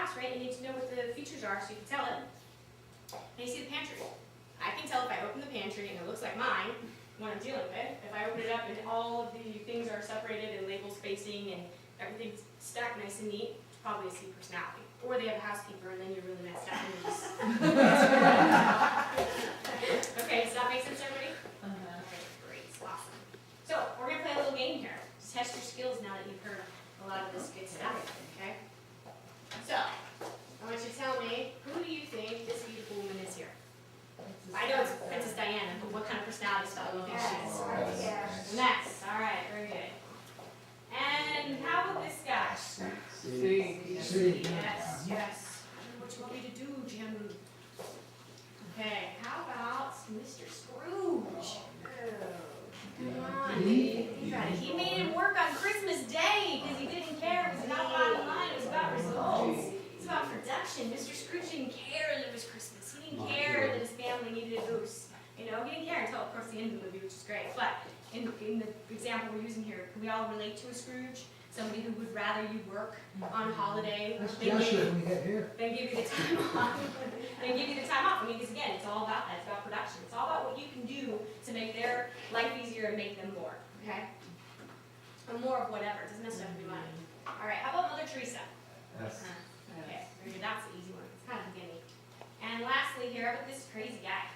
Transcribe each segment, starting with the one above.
house, right? You need to know what the features are so you can tell it. And you see the pantry. I can tell if I open the pantry and it looks like mine, what I'm dealing with. If I open it up and all of the things are separated and labels spacing and everything's stacked nice and neat, it's probably a C personality. Or they have a housekeeper and then you're really messed up and you're just... Okay, does that make sense, everybody? Okay, great, awesome. So, we're going to play a little game here. Just test your skills now that you've heard a lot of this good stuff, okay? So, I want you to tell me, who do you think this beautiful woman is here? I know it's Princess Diana, but what kind of personality style do you think she is? Next. All right, very good. And how about this guy? C. Yes, yes. What you want me to do, Jim? Okay, how about Mr. Scrooge? Come on, think about it. He made him work on Christmas Day because he didn't care. It was about bottom line. It was about results. It's about production. Mr. Scrooge didn't care that it was Christmas. He didn't care that his family needed a goose. You know, he didn't care until, of course, the end of the movie, which is great. But in the example we're using here, can we all relate to a Scrooge? Somebody who would rather you work on holiday That's Joshua when we get here. than give you the time off. Than give you the time off. I mean, because again, it's all about that. It's about production. It's all about what you can do to make their life easier and make them more. Okay? Or more of whatever. It doesn't necessarily have to be money. All right. How about Mother Teresa? Yes. Okay. Very good. That's an easy one. It's kind of a gimme. And lastly, here, how about this crazy guy?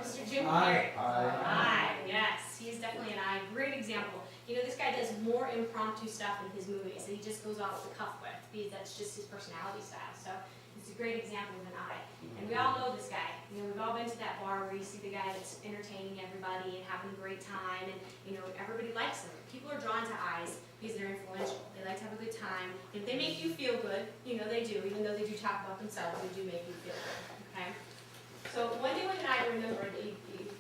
Mr. Jim Carrey. Aye. Yes, he is definitely an I. Great example. You know, this guy does more impromptu stuff in his movies that he just goes off the cuff with because that's just his personality style. So it's a great example of an I. And we all know this guy. You know, we've all been to that bar where you see the guy that's entertaining everybody and having a great time, and you know, everybody likes him. People are drawn to I's because they're influential. They like to have a good time. If they make you feel good, you know they do. Even though they do talk about themselves, they do make you feel good. Okay. So one thing with an I to remember that you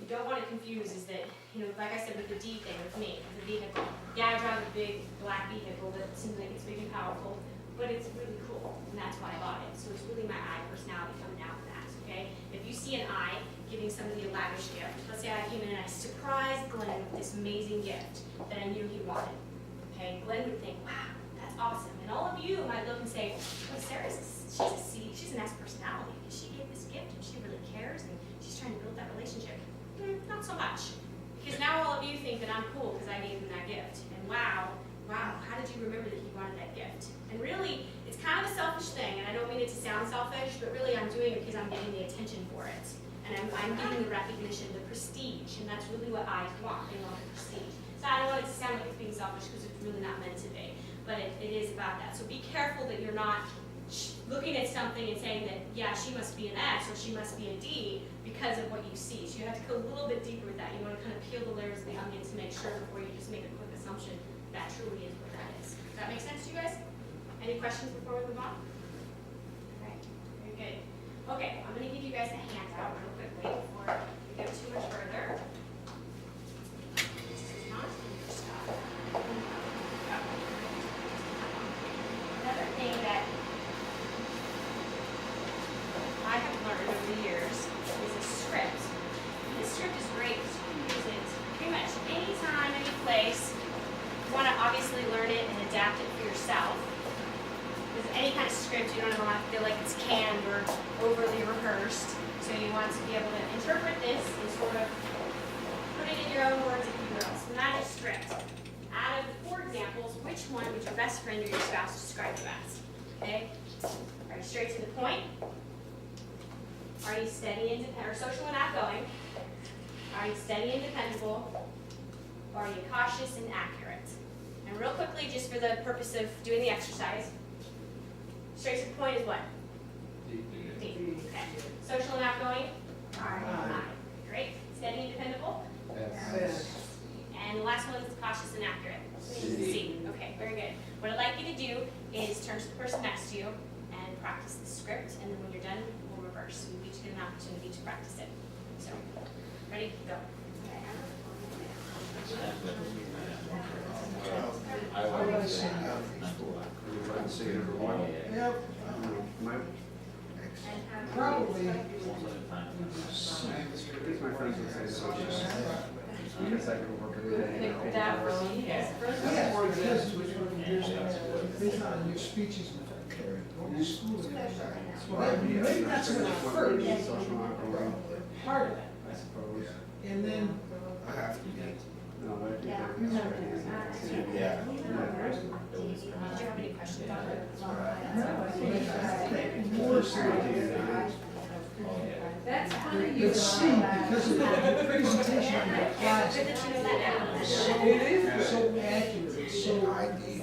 don't want to confuse is that, you know, like I said with the D thing with me, the vehicle. Yeah, I drive a big black vehicle that seems like it's big and powerful, but it's really cool, and that's why I bought it. So it's really my I personality coming out of that, okay? If you see an I giving somebody a lavish gift, let's say I came in and I surprised Glenn with this amazing gift that I knew he wanted, okay? Glenn would think, wow, that's awesome. And all of you might look and say, well, Sarah's she's a C, she's an S personality. She gave this gift and she really cares and she's trying to build that relationship. Not so much. Because now all of you think that I'm cool because I gave him that gift. And wow, how did you remember that he wanted that gift? And really, it's kind of a selfish thing, and I don't mean it to sound selfish, but really I'm doing it because I'm getting the attention for it. And I'm getting the recognition, the prestige, and that's really what I want. They want the prestige. So I don't want it to sound like it's being selfish because it's really not meant to be. But it is about that. So be careful that you're not looking at something and saying that, yeah, she must be an S or she must be a D because of what you see. So you have to go a little bit deeper with that. You want to kind of peel the layers of the onion to make sure before you just make a quick assumption that truly is what that is. Does that make sense to you guys? Any questions before we move on? All right, very good. Okay, I'm going to give you guys a handout real quickly before we go too much further. This is not your stuff. Another thing that I have learned over the years is a script. And this script is great because you can use it pretty much anytime, any place. You want to obviously learn it and adapt it for yourself. With any kind of script, you don't ever want to feel like it's canned or overly rehearsed. So you want to be able to interpret this and sort of put it in your own words, if you will. So that is script. Out of the 4 examples, which one would your best friend or your spouse describe you as? Okay? Are you straight to the point? Are you steady, independent, or social and outgoing? Are you steady and dependable? Or are you cautious and accurate? And real quickly, just for the purpose of doing the exercise, straight to the point is what? D. Okay. Social and outgoing? Aye. Great. Steady and dependable? Yes. And the last one is cautious and accurate. C. Okay, very good. What I'd like you to do is turn to the person next to you and practice the script, and then when you're done, we'll reverse. So you each get an opportunity to practice it. So, ready? Go. I want to sing everyone. Yep. Probably. These my friends would say so. I guess I could work it. That really is. Yeah, because based on your speeches going to school. Well, maybe not so much first, Social ongoing, part of it. I suppose. And then, No, but I think that is right. Yeah. Did you have any questions on it? I think more so, That's funny you. but C, because of the presentation of the Good class, that you know that now. so accurate, it's so That's really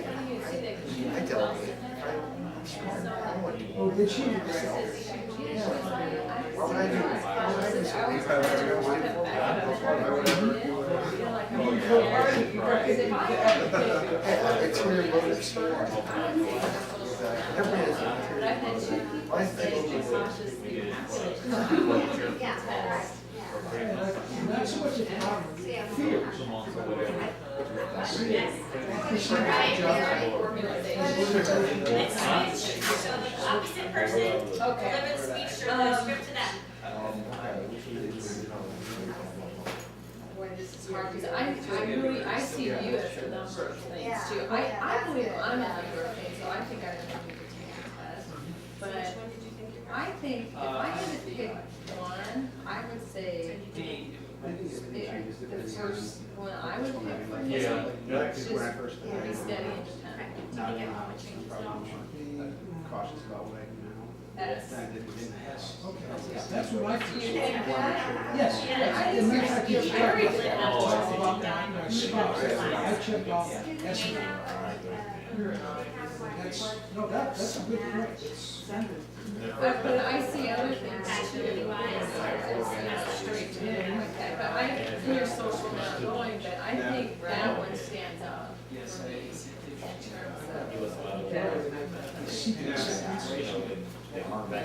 funny you say that, 'cause she I was tell well you, said. Oh, did she? Yeah, she was like, What would I do? What would I do? I was If I were to go trying mine to full back time, up. I would never do it. Feel like I'm because if I had to pick. Hey, it's where you're going to store. Everybody is. But I've had two people say cautiously. Not so much a problem, fear. Yes. Right. Let's switch. So the opposite person, Okay. deliver the speech or the script to them. Boy, this is hard, because I see you as a number of things too. I believe I'm a number of things, so I think I would need to take the test. But Which one did you think you were? I think if I had to pick one, I would say the first one I would pick for me. Because when I Just first. be steady and dependent. Do you think everyone would change it all? Cautious about what I do now. That's. I didn't have. Okay, that's what I Do you feel. think that? Yes, Yeah, and matter of fact, you're you very checked lit up off to about it. my spouse, I checked off estimate. That's, no, that's a good point. It's- But I see other things Passionately too. wise. That's straight to me like that, but I, you're social not going, but I think that one stands out for me in terms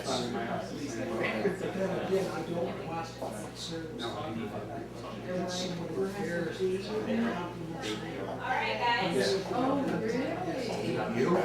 Finding my house is the same way. But then again, I don't want service. No, I do. That's someone who cares, compliments me. All right, guys. Oh, really? You?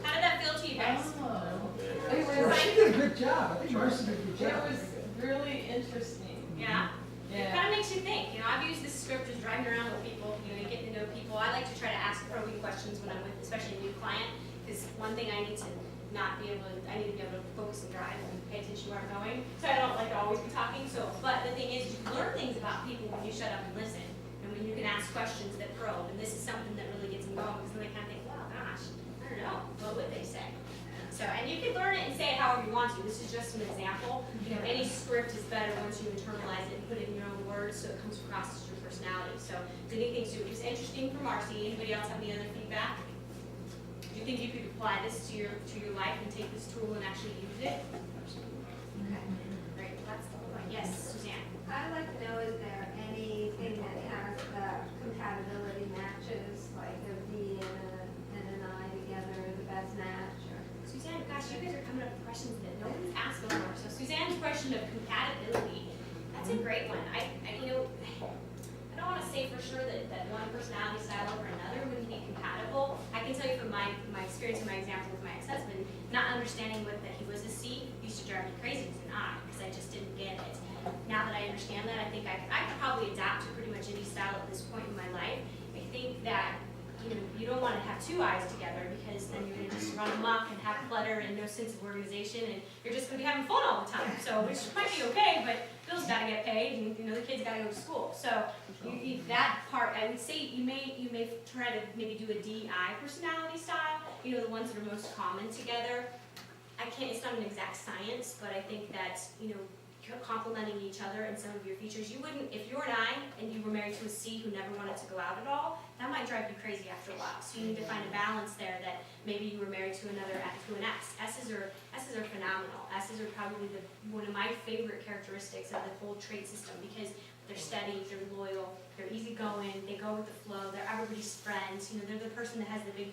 How did that feel to you guys? Oh. Well, she did a good job, I think Marcy did a good It job. was really interesting. Yeah. It Yeah. kind of makes you think. You know, I've used this script as driving around with people, you know, getting to know people. I like to try to ask probing questions when I'm with, especially a new client, because one thing I need to not be able to, I need to be able to focus and drive and pay attention to where I'm going. So I don't like to always be talking. So, but the thing is, you learn things about people when you shut up and listen, and when you can ask questions that probe. And this is something that really gets me going, because then I kind of think, wow, gosh, I don't know, what would they say? So, and you can learn it and say it however you want to. This is just an example. You know, any script is better once you internalize it and put it in your own words, so it comes across as your personality. So, if anything so it was interesting for Marcy. Anybody else have any other feedback? Do you think you could apply this to your life and take this tool and actually use it? Okay, great. That's the whole point. Yes, Suzanne. I'd like to know, is there anything that has the compatibility matches, like a V and an I together, the best match, or? Suzanne, gosh, you guys are coming up with questions that nobody's asked before. So Suzanne's question of compatibility, that's a great one. You know, I don't want to say for sure that one personality style over another wouldn't be compatible. I can tell you from my experience and my example with my ex-husband, not understanding that he was a C used to drive me crazy as an I, because I just didn't get it. Now that I understand that, I think I could probably adapt to pretty much any style at this point in my life. I think that you don't want to have two eyes together, because then you're going to just run amok and have clutter and no sense of organization, and you're just going to be having fun all the time. So, which might be okay, but bills got to get paid, and the kids got to go to school. So, that part, I would say you may try to maybe do a DI personality style. You know, the ones that are most common together. It's not an exact science, but I think that complementing each other in some of your features. You wouldn't, if you're an I and you were married to a C who never wanted to go out at all, that might drive you crazy after a while. So you need to find a balance there, that maybe you were married to an S. S's are phenomenal. S's are probably one of my favorite characteristics of the whole trait system, because they're steady, they're loyal, they're easygoing, they go with the flow, they're everybody's friends. They're the person that has the big